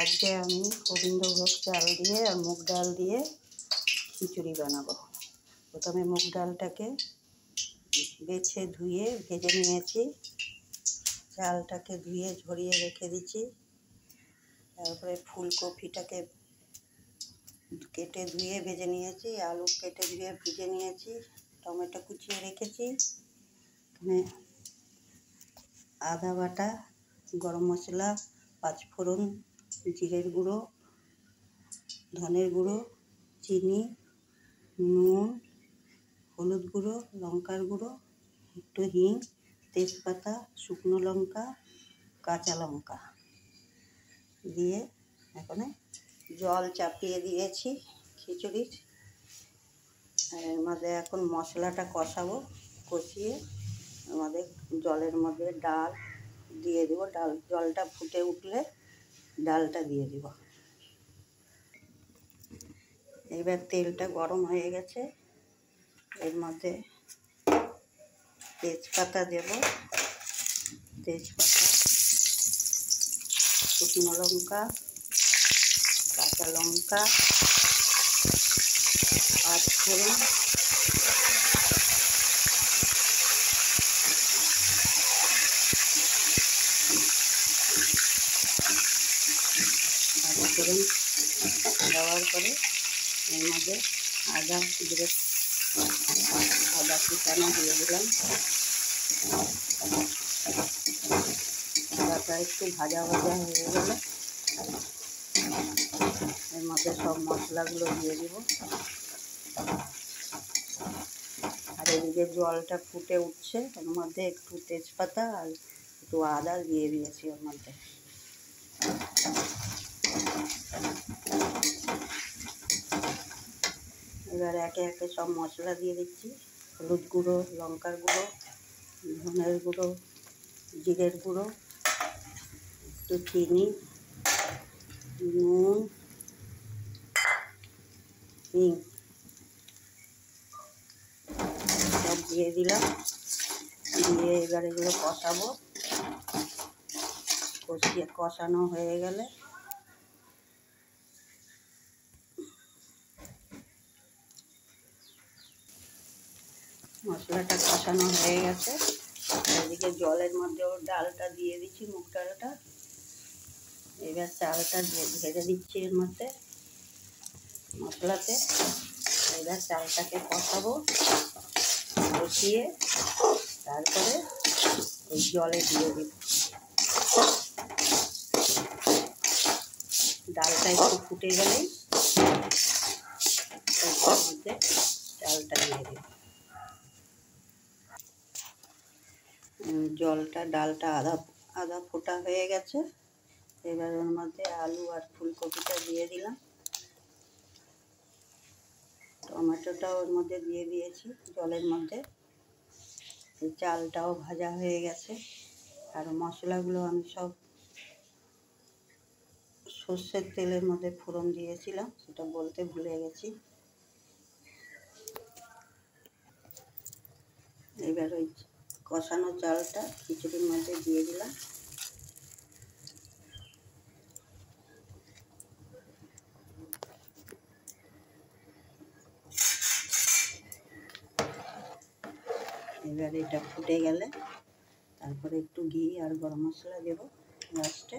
আজকে আমি গোবিন্দভোগ চাল দিয়ে আর মুগ ডাল দিয়ে খিচুড়ি বানাবো। প্রথমে মুগ ডালটাকে বেছে ধুয়ে ভেজে নিয়েছি, চালটাকে ধুয়ে ঝরিয়ে রেখে দিচ্ছি। তারপরে ফুলকপিটাকে কেটে ধুয়ে ভেজে নিয়েছি, আলু কেটে ধুয়ে ভেজে নিয়েছি, টমেটো কুচিয়ে রেখেছি। এখানে আদা বাটা, গরম মশলা, পাঁচফোড়ন, জিরের গুঁড়ো, ধনের গুঁড়ো, চিনি, নুন, হলুদ গুঁড়ো, লঙ্কার গুঁড়ো, একটু হিং, তেজপাতা, শুকনো লঙ্কা, কাঁচা লঙ্কা দিয়ে এখানে জল চাপিয়ে দিয়েছি খিচুড়ির। এর মধ্যে এখন মশলাটা কষাবো, কষিয়ে আমাদের জলের মধ্যে ডাল দিয়ে দেবো। জলটা ফুটে উঠলে ডালটা দিয়ে দেব। এবার তেলটা গরম হয়ে গেছে, এর মধ্যে তেজপাতা দেব, তেজপাতা, শুকনো লঙ্কা, কাঁচা লঙ্কা, পাঁচফোড়ন, দেওয়ার পরে এর মধ্যে আদা কুচানো দিয়ে দিলাম। আদাটা একটু ভাজা ভাজা হয়ে গেলে এর মধ্যে সব মশলাগুলো দিয়ে দিব। আর এদিকে জলটা ফুটে উঠছে, এর মধ্যে একটু তেজপাতা আর একটু আদা দিয়ে দিয়েছি ওর মধ্যে। এবার একে একে সব মশলা দিয়ে দিচ্ছি। হলুদ গুঁড়ো, লঙ্কার গুঁড়ো, ধনের গুঁড়ো, জিরের গুঁড়ো, একটু চিনি, নুন, হিং সব দিয়ে দিলাম। দিয়ে এবার এগুলো কষাবো। কষানো হয়ে গেলে মশলাটা কষানো হয়ে গেছে, এদিকে জলের মধ্যে ওর ডালটা দিয়ে দিচ্ছি, মুগ ডালটা। এবার চালটা ভেজে দিচ্ছি এর মধ্যে মশলাতে। এবার চালটাকে কষাবো, কষিয়ে তারপরে ওই জলে দিয়ে দিব। ডালটা একটু ফুটে গেলেই ওর মধ্যে চালটা দিয়ে দিব। ডালটা আধা ফোটা হয়ে গেছে। এবার ওর মধ্যে আলু আর ফুলকপিটা দিয়ে দিলাম। টমেটোটাও ওর মধ্যে দিয়ে দিয়েছি জলের মধ্যে। চালটাও ভাজা হয়ে গেছে। আর মশলাগুলো আমি সব সর্ষের তেলের মধ্যে ফোড়ন দিয়েছিলাম, সেটা বলতে ভুলে গেছি। এবার ওই কষানো চালটা খিচুড়ির মধ্যে দিয়ে দিলাম। এবার এটা ফুটে গেলে তারপরে একটু ঘি আর গরম মশলা দেবো লাস্টে।